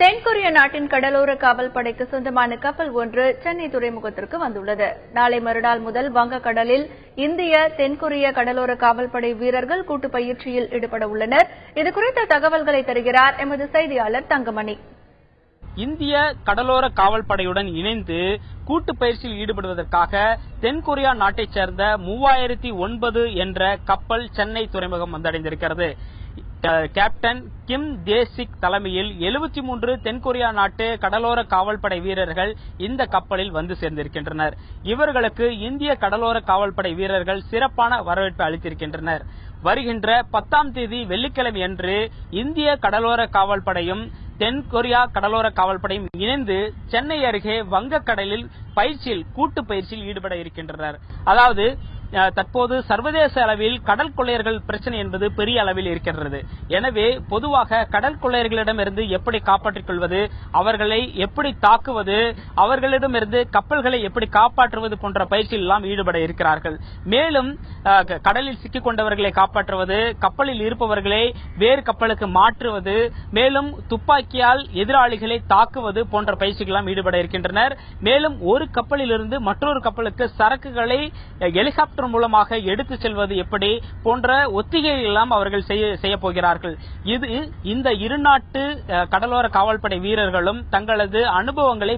தென்கொரிய நாட்டின் கடலோர காவல் படைக்கு சொந்தமான கப்பல் ஒன்று சென்னை துறைமுகத்திற்கு வந்துள்ளது. நாளை மறுநாள் முதல் வங்கக்கடலில் இந்திய தென்கொரிய கடலோர காவல்படை வீரர்கள் கூட்டு பயிற்சியில் ஈடுபட உள்ளனர். இதுகுறித்த தகவல்களை தருகிறார் எமது செய்தியாளர் தங்கமணி. இந்திய கடலோர காவல்படையுடன் இணைந்து கூட்டு பயிற்சியில் ஈடுபடுவதற்காக தென்கொரியா நாட்டைச் சேர்ந்த 3009 என்ற கப்பல் சென்னை துறைமுகம் வந்தடைந்திருக்கிறது. கேப்டன் கிம் தேசிக் தலைமையில் 73 தென்கொரியா நாட்டு கடலோர காவல்படை வீரர்கள் இந்த கப்பலில் வந்து சேர்ந்திருக்கின்றனர். இவர்களுக்கு இந்திய கடலோர காவல்படை வீரர்கள் சிறப்பான வரவேற்பு அளித்திருக்கின்றனர். வருகின்ற 10ஆம் தேதி வெள்ளிக்கிழமை அன்று இந்திய கடலோர காவல்படையும் தென்கொரியா கடலோர காவல்படையும் இணைந்து சென்னை அருகே வங்கக்கடலில் கூட்டு பயிற்சியில் ஈடுபட இருக்கின்றனர். அதாவது தற்போது சர்வதேச அளவில் கடல் கொள்ளையர்கள் பிரச்சனை என்பது பெரிய அளவில் இருக்கிறது. எனவே பொதுவாக கடல் கொள்ளையர்களிடமிருந்து எப்படி காப்பாற்றிக் கொள்வது, அவர்களை எப்படி தாக்குவது, அவர்களிடமிருந்து கப்பல்களை எப்படி காப்பாற்றுவது போன்ற பயிற்சியில் எல்லாம் ஈடுபட இருக்கிறார்கள். மேலும் கடலில் சிக்கிக் கொண்டவர்களை காப்பாற்றுவது, கப்பலில் இருப்பவர்களை வேறு கப்பலுக்கு மாற்றுவது, மேலும் துப்பாக்கியால் எதிராளிகளை தாக்குவது போன்ற பயிற்சிகள் ஈடுபட இருக்கின்றனர். மேலும் ஒரு கப்பலில் இருந்து மற்றொரு கப்பலுக்கு சரக்குகளை ஹெலிகாப்டர் மூலமாக எடுத்து செல்வது எப்படி போன்ற ஒத்திகைகள் எல்லாம் அவர்கள் செய்ய போகிறார்கள். இது இந்த இரு நாட்டு கடலோர காவல்படை வீரர்களும் தங்களது அனுபவங்களை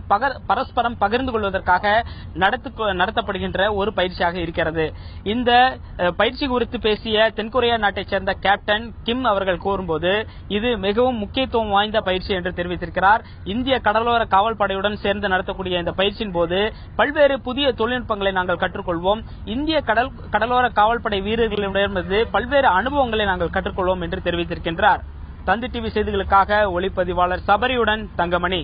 பரஸ்பரம் பகிர்ந்து கொள்வதற்காக நடத்தப்படுகின்ற ஒரு பயிற்சியாக இருக்கிறது. இந்த பயிற்சி குறித்து பேசிய தென்கொரியா நாட்டைச் சேர்ந்த கேப்டன் கிம் அவர்கள் கூறும்போது இது மிகவும் முக்கியத்துவம் வாய்ந்த பயிற்சி என்று தெரிவித்திருக்கிறார். இந்திய கடலோர காவல்படையுடன் சேர்ந்து நடத்தக்கூடிய இந்த பயிற்சியின் போது பல்வேறு புதிய தொழில்நுட்பங்களை நாங்கள் கற்றுக்கொள்வோம். இந்திய கடலோர காவல்படை வீரர்களிடமிருந்து பல்வேறு அனுபவங்களை நாங்கள் கற்றுக்கொள்வோம் என்று தெரிவித்திருக்கின்றார். தந்தி டிவி செய்திகளுக்காக ஒளிப்பதிவாளர் சபரியுடன் தங்கமணி.